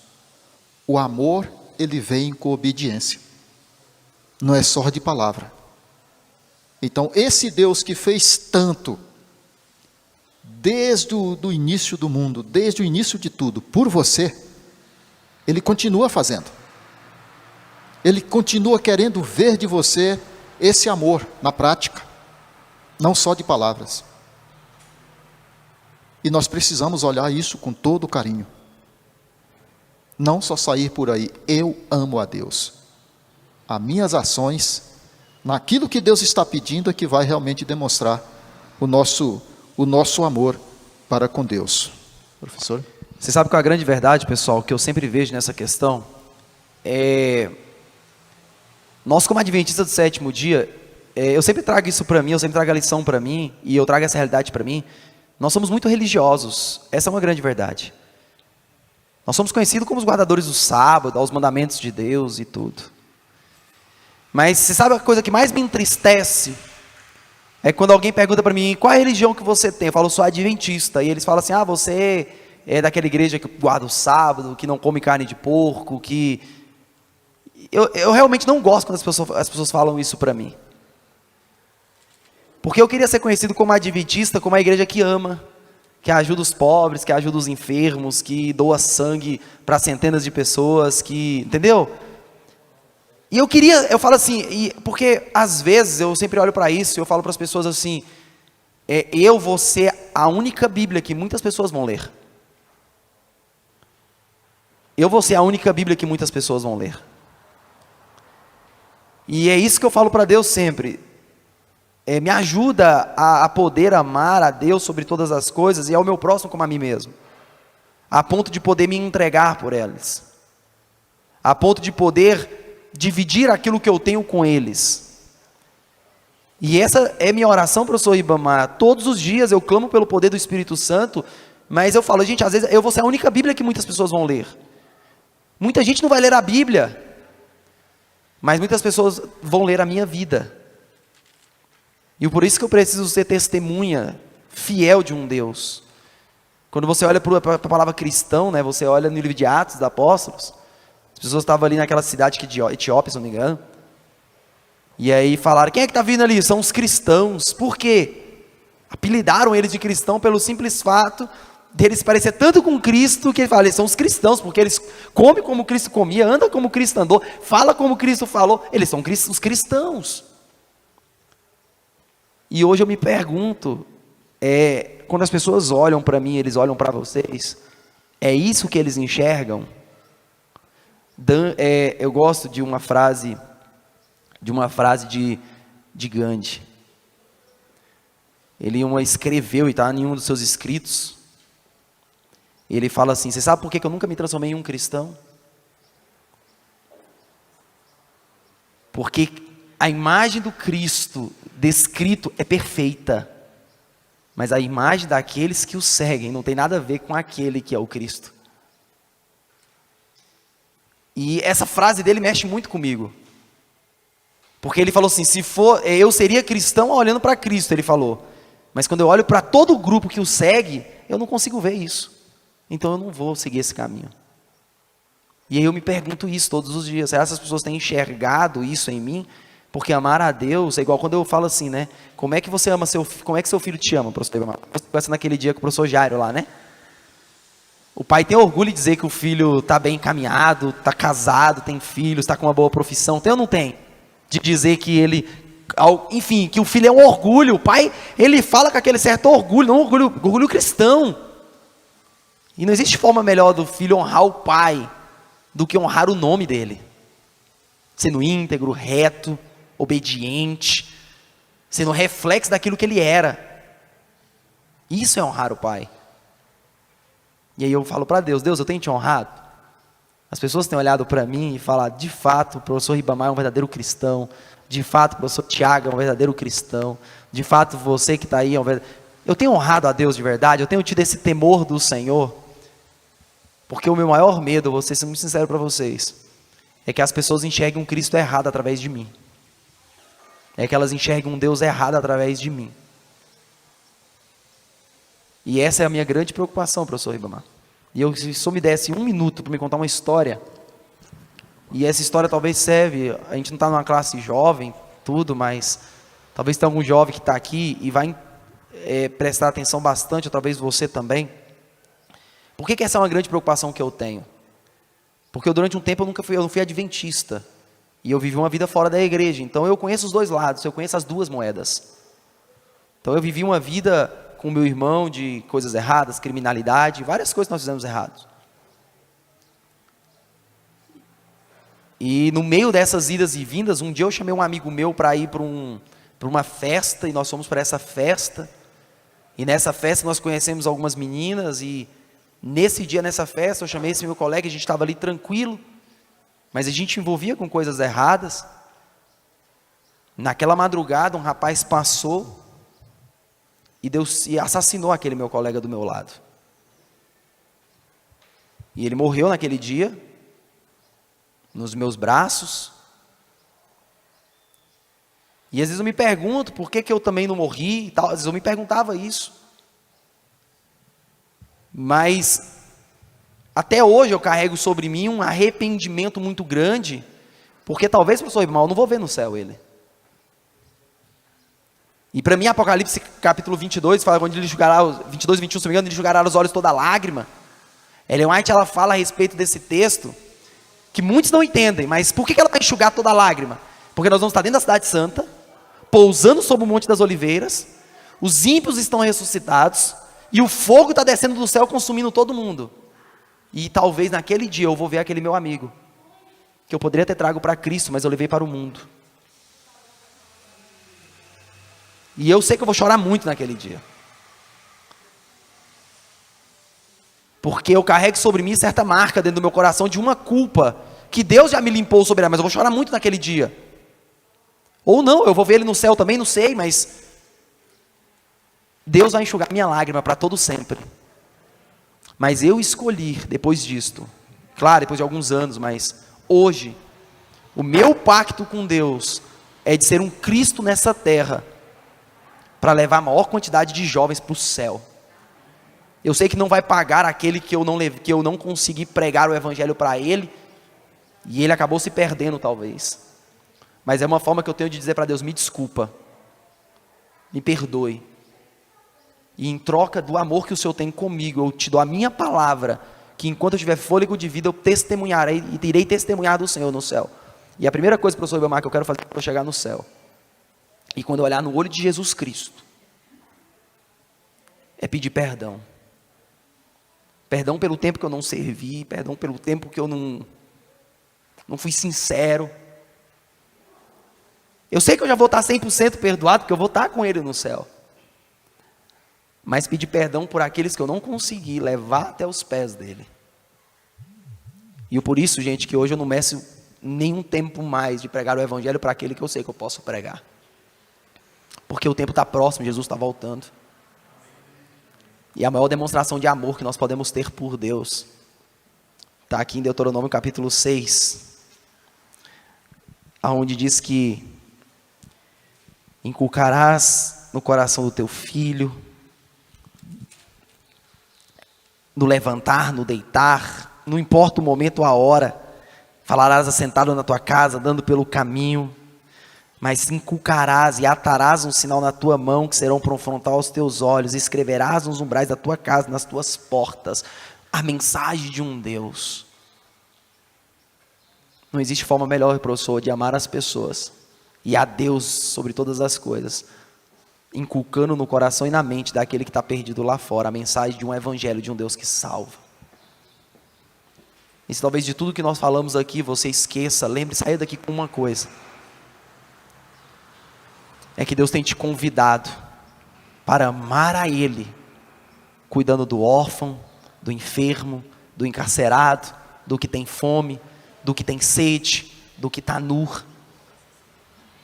O amor, ele vem com obediência. Não é só de palavra. Então, esse Deus que fez tanto, desde o início do mundo, desde o início de tudo, por você, Ele continua fazendo. Ele continua querendo ver de você esse amor na prática, não só de palavras. E nós precisamos olhar isso com todo carinho. Não só sair por aí, eu amo a Deus. As minhas ações, naquilo que Deus está pedindo, é que vai realmente demonstrar o nosso amor para com Deus. Professor? Você sabe qual é a grande verdade, pessoal, que eu sempre vejo nessa questão? Nós, como adventistas do sétimo dia, eu sempre trago isso para mim, eu sempre trago a lição para mim, e eu trago essa realidade para mim. Nós somos muito religiosos, essa é uma grande verdade. Nós somos conhecidos como os guardadores do sábado, aos mandamentos de Deus e tudo. Mas você sabe a coisa que mais me entristece? É quando alguém pergunta para mim, qual é a religião que você tem? Eu falo, sou adventista. E eles falam assim, você é daquela igreja que guarda o sábado, que não come carne de porco, que... Eu realmente não gosto quando as pessoas falam isso para mim. Porque eu queria ser conhecido como adventista, como a igreja que ama, que ajuda os pobres, que ajuda os enfermos, que doa sangue para centenas de pessoas, que... Entendeu? E eu falo assim, porque às vezes eu sempre olho para isso e eu falo para as pessoas assim, eu vou ser a única Bíblia que muitas pessoas vão ler. Eu vou ser a única Bíblia que muitas pessoas vão ler. E é isso que eu falo para Deus sempre. Me ajuda a poder amar a Deus sobre todas as coisas e ao meu próximo como a mim mesmo. A ponto de poder me entregar por eles. A ponto de poder dividir aquilo que eu tenho com eles. E essa é minha oração, professor Ribamar. Todos os dias eu clamo pelo poder do Espírito Santo, mas eu falo, gente, às vezes eu vou ser a única Bíblia que muitas pessoas vão ler. Muita gente não vai ler a Bíblia, mas muitas pessoas vão ler a minha vida. E por isso que eu preciso ser testemunha fiel de um Deus. Quando você olha para a palavra cristão, né, você olha no livro de Atos dos Apóstolos, as pessoas estavam ali naquela cidade de Etiópia, se não me engano, e aí falaram, quem é que está vindo ali? São os cristãos. Por quê? Apelidaram eles de cristão pelo simples fato deles parecer tanto com Cristo, que ele fala, eles são os cristãos, porque eles comem como Cristo comia, andam como Cristo andou, fala como Cristo falou, eles são os cristãos. E hoje eu me pergunto, quando as pessoas olham para mim, eles olham para vocês, é isso que eles enxergam? Eu gosto de uma frase de Gandhi. Ele escreveu, e está em um dos seus escritos, ele fala assim, você sabe por que eu nunca me transformei em um cristão? Porque a imagem do Cristo descrito é perfeita, mas a imagem daqueles que o seguem não tem nada a ver com aquele que é o Cristo. E essa frase dele mexe muito comigo, porque ele falou assim, eu seria cristão olhando para Cristo, ele falou, mas quando eu olho para todo o grupo que o segue, eu não consigo ver isso, então eu não vou seguir esse caminho. E aí eu me pergunto isso todos os dias, será que essas pessoas têm enxergado isso em mim? Porque amar a Deus é igual quando eu falo assim, né? Como é que você ama como é que seu filho te ama, professor? Você naquele dia com o professor Jairo lá, né? O pai tem orgulho de dizer que o filho está bem encaminhado, está casado, tem filhos, está com uma boa profissão. Tem ou não tem? De dizer que ele, enfim, que o filho é um orgulho. O pai, ele fala com aquele certo orgulho, não orgulho cristão. E não existe forma melhor do filho honrar o pai do que honrar o nome dele. Sendo íntegro, reto, obediente, sendo reflexo daquilo que ele era. Isso é honrar o pai. E aí eu falo para Deus, eu tenho te honrado? As pessoas têm olhado para mim e falado, de fato, o professor Ribamar é um verdadeiro cristão, de fato, o professor Tiago é um verdadeiro cristão, de fato, você que está aí é um verdadeiro... Eu tenho honrado a Deus de verdade? Eu tenho tido esse temor do Senhor? Porque o meu maior medo, eu vou ser muito sincero para vocês, é que as pessoas enxerguem um Cristo errado através de mim. É que elas enxerguem um Deus errado através de mim. E essa é a minha grande preocupação, professor Ribamar. E se o senhor me desse 1 minuto para me contar uma história, e essa história talvez serve, a gente não está numa classe jovem, tudo, mas talvez tenha algum jovem que está aqui e vai prestar atenção bastante, ou talvez você também. Por que essa é uma grande preocupação que eu tenho? Porque durante um tempo eu não fui adventista. E eu vivi uma vida fora da igreja. Então eu conheço os dois lados, eu conheço as duas moedas. Então eu vivi uma vida com meu irmão de coisas erradas, criminalidade, várias coisas que nós fizemos errados. E no meio dessas idas e vindas, um dia eu chamei um amigo meu para ir para uma festa, e nós fomos para essa festa. E nessa festa nós conhecemos algumas meninas, e nesse dia, nessa festa, eu chamei esse meu colega, a gente estava ali tranquilo, mas a gente envolvia com coisas erradas. Naquela madrugada, um rapaz passou e assassinou aquele meu colega do meu lado. E ele morreu naquele dia, nos meus braços. E às vezes eu me pergunto, por que eu também não morri e tal, às vezes eu me perguntava isso. Mas até hoje eu carrego sobre mim um arrependimento muito grande, porque talvez, professor Ribamar, eu não vou ver no céu ele. E para mim, Apocalipse capítulo 22, fala quando ele enxugará, 22 e 21, se não me engano, ele enxugará os olhos toda lágrima. Ellen White, ela fala a respeito desse texto, que muitos não entendem, mas por que ela vai enxugar toda lágrima? Porque nós vamos estar dentro da cidade santa, pousando sobre o Monte das Oliveiras, os ímpios estão ressuscitados, e o fogo está descendo do céu consumindo todo mundo. E talvez naquele dia eu vou ver aquele meu amigo, que eu poderia ter trago para Cristo, mas eu levei para o mundo. E eu sei que eu vou chorar muito naquele dia. Porque eu carrego sobre mim certa marca dentro do meu coração de uma culpa, que Deus já me limpou sobre ela, mas eu vou chorar muito naquele dia. Ou não, eu vou ver Ele no céu também, não sei, mas Deus vai enxugar minha lágrima para todo sempre. Mas eu escolhi, depois disto, claro, depois de alguns anos, mas hoje, o meu pacto com Deus é de ser um Cristo nessa terra, para levar a maior quantidade de jovens para o céu. Eu sei que não vai pagar aquele que eu não consegui pregar o evangelho para ele, e ele acabou se perdendo talvez. Mas é uma forma que eu tenho de dizer para Deus: me desculpa, me perdoe. E em troca do amor que o Senhor tem comigo, eu te dou a minha palavra, que enquanto eu tiver fôlego de vida, eu testemunharei e irei testemunhar do Senhor no céu. E a primeira coisa, professor Ibamar, que eu quero fazer para eu chegar no céu, e quando eu olhar no olho de Jesus Cristo, é pedir perdão. Perdão pelo tempo que eu não servi, perdão pelo tempo que eu não fui sincero. Eu sei que eu já vou estar 100% perdoado, porque eu vou estar com Ele no céu. Mas pedir perdão por aqueles que eu não consegui levar até os pés dEle. E por isso, gente, que hoje eu não meço nenhum tempo mais de pregar o Evangelho para aquele que eu sei que eu posso pregar. Porque o tempo está próximo, Jesus está voltando. E a maior demonstração de amor que nós podemos ter por Deus está aqui em Deuteronômio capítulo 6, onde diz que inculcarás no coração do teu filho, no levantar, no deitar, não importa o momento ou a hora, falarás assentado na tua casa, andando pelo caminho, mas inculcarás e atarás um sinal na tua mão, que serão para um frontal aos teus olhos, e escreverás nos umbrais da tua casa, nas tuas portas, a mensagem de um Deus. Não existe forma melhor, professor, de amar as pessoas, e a Deus sobre todas as coisas, inculcando no coração e na mente daquele que está perdido lá fora, a mensagem de um evangelho, de um Deus que salva. E se talvez de tudo que nós falamos aqui, você esqueça, lembre, saia daqui com uma coisa. É que Deus tem te convidado para amar a Ele, cuidando do órfão, do enfermo, do encarcerado, do que tem fome, do que tem sede, do que está nu,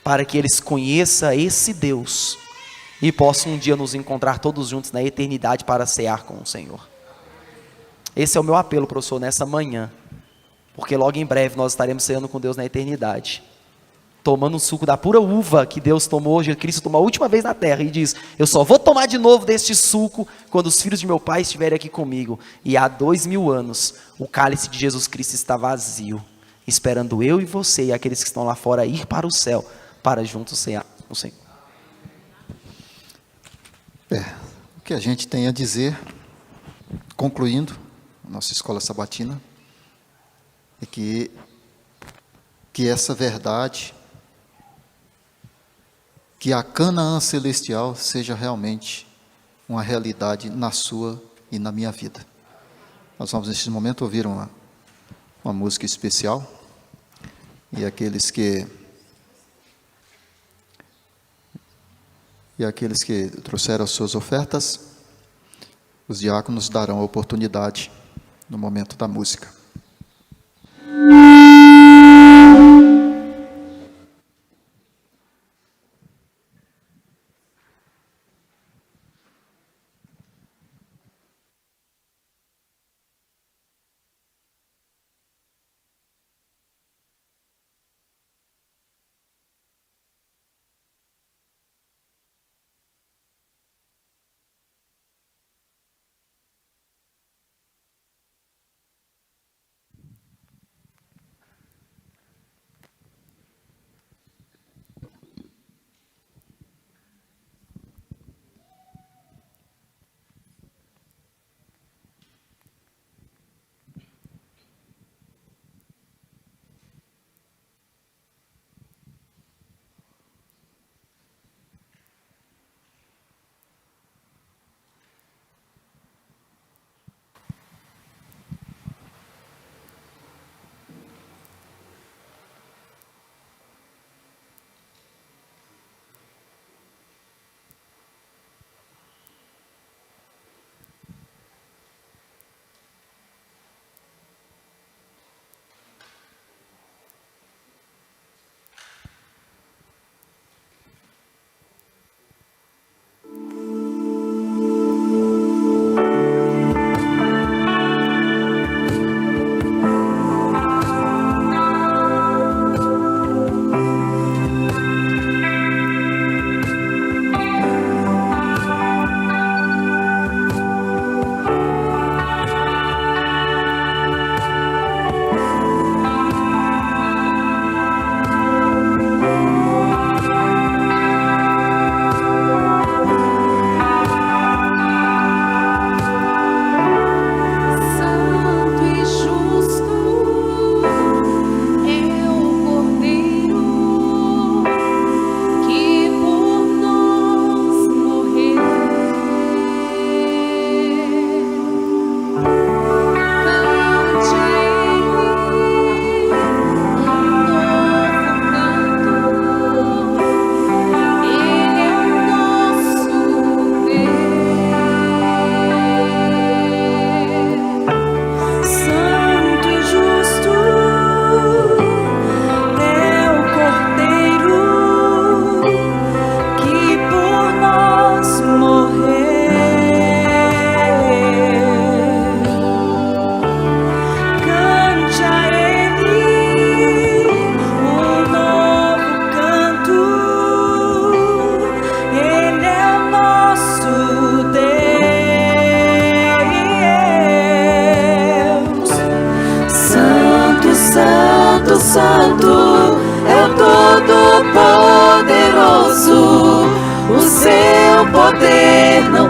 para que eles conheçam esse Deus e possam um dia nos encontrar todos juntos na eternidade para cear com o Senhor. Esse é o meu apelo, professor, nessa manhã, porque logo em breve nós estaremos ceando com Deus na eternidade, tomando o suco da pura uva que Deus tomou, Jesus Cristo tomou a última vez na terra, e diz: eu só vou tomar de novo deste suco quando os filhos de meu pai estiverem aqui comigo. E há 2000 anos o cálice de Jesus Cristo está vazio, esperando eu e você e aqueles que estão lá fora ir para o céu, para juntos cear com o Senhor. O que a gente tem a dizer, concluindo a nossa escola sabatina, é que essa verdade, que a Canaã celestial seja realmente uma realidade na sua e na minha vida. Nós vamos neste momento ouvir uma música especial, e aqueles que trouxeram as suas ofertas, os diáconos darão a oportunidade no momento da música.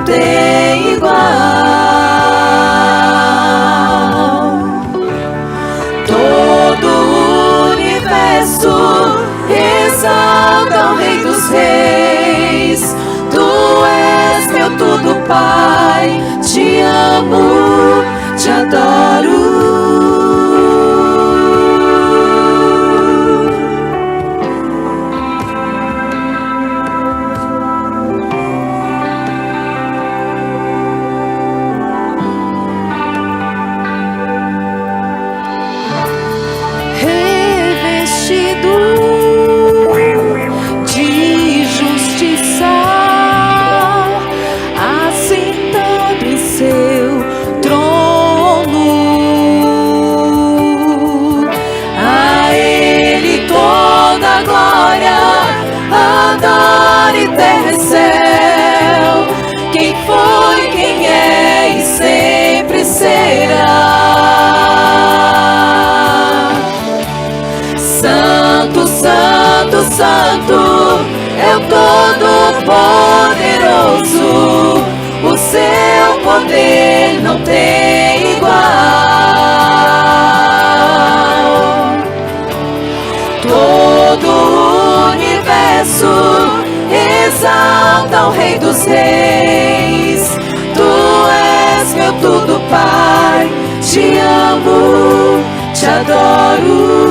tem igual. Todo o universo exalta o Rei dos Reis. Tu és meu tudo, Pai. Te amo, te adoro. Santo, é o Todo-Poderoso, o seu poder não tem igual. Todo o universo exalta o Rei dos Reis. Tu és meu tudo, Pai. Te amo, te adoro.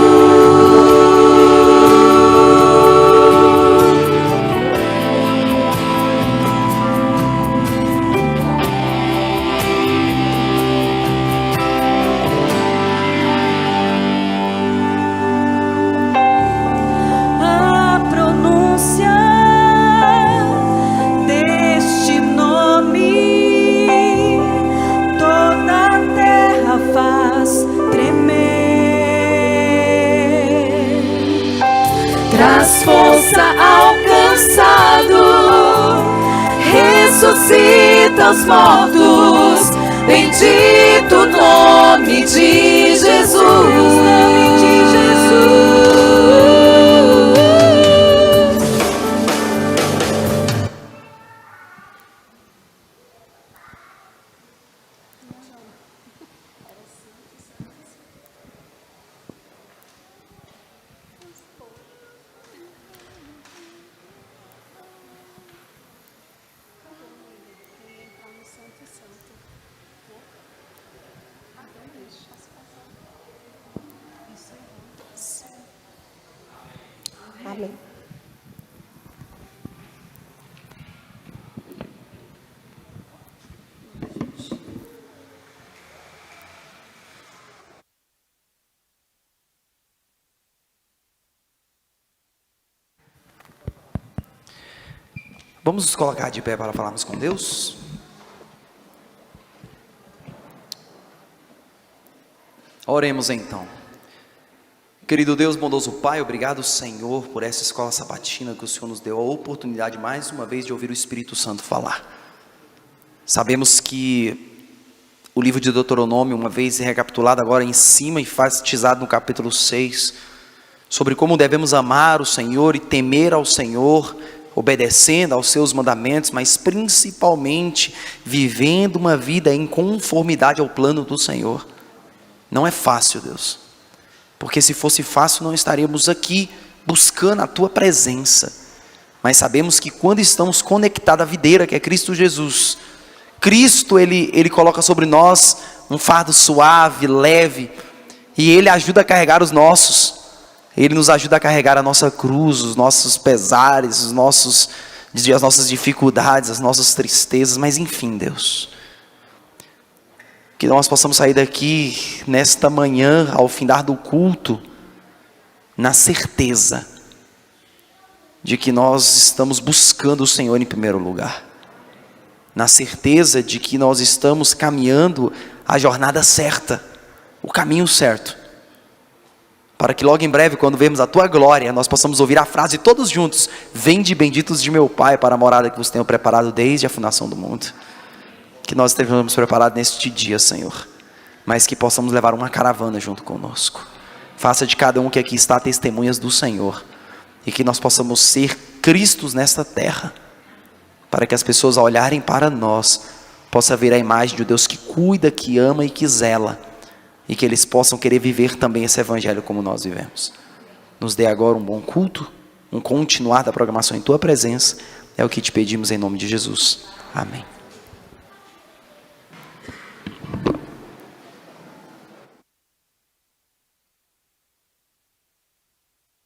Traz força ao cansado, ressuscita os mortos. Bendito o nome de Jesus. Nome de Jesus. Amém. Vamos nos colocar de pé para falarmos com Deus? Oremos então. Querido Deus, bondoso Pai, obrigado, Senhor, por essa escola sabatina que o Senhor nos deu a oportunidade mais uma vez de ouvir o Espírito Santo falar. Sabemos que o livro de Deuteronômio, uma vez recapitulado agora em cima e enfatizado no capítulo 6, sobre como devemos amar o Senhor e temer ao Senhor, obedecendo aos seus mandamentos, mas principalmente vivendo uma vida em conformidade ao plano do Senhor. Não é fácil, Deus, porque se fosse fácil não estaríamos aqui buscando a Tua presença, mas sabemos que quando estamos conectados à videira que é Cristo Jesus, Cristo ele coloca sobre nós um fardo suave, leve, e Ele ajuda a carregar os nossos. Ele nos ajuda a carregar a nossa cruz, os nossos pesares, as nossas dificuldades, as nossas tristezas, mas enfim, Deus, que nós possamos sair daqui nesta manhã, ao findar do culto, na certeza de que nós estamos buscando o Senhor em primeiro lugar, na certeza de que nós estamos caminhando a jornada certa, o caminho certo, para que logo em breve, quando vermos a Tua glória, nós possamos ouvir a frase todos juntos: vinde benditos de meu Pai para a morada que vos tenho preparado desde a fundação do mundo. Que nós estejamos preparados neste dia, Senhor, mas que possamos levar uma caravana junto conosco. Faça de cada um que aqui está testemunhas do Senhor, e que nós possamos ser Cristos nesta terra, para que as pessoas, ao olharem para nós, possam ver a imagem de um Deus que cuida, que ama e que zela, e que eles possam querer viver também esse evangelho como nós vivemos. Nos dê agora um bom culto, um continuar da programação em Tua presença, é o que te pedimos em nome de Jesus. Amém.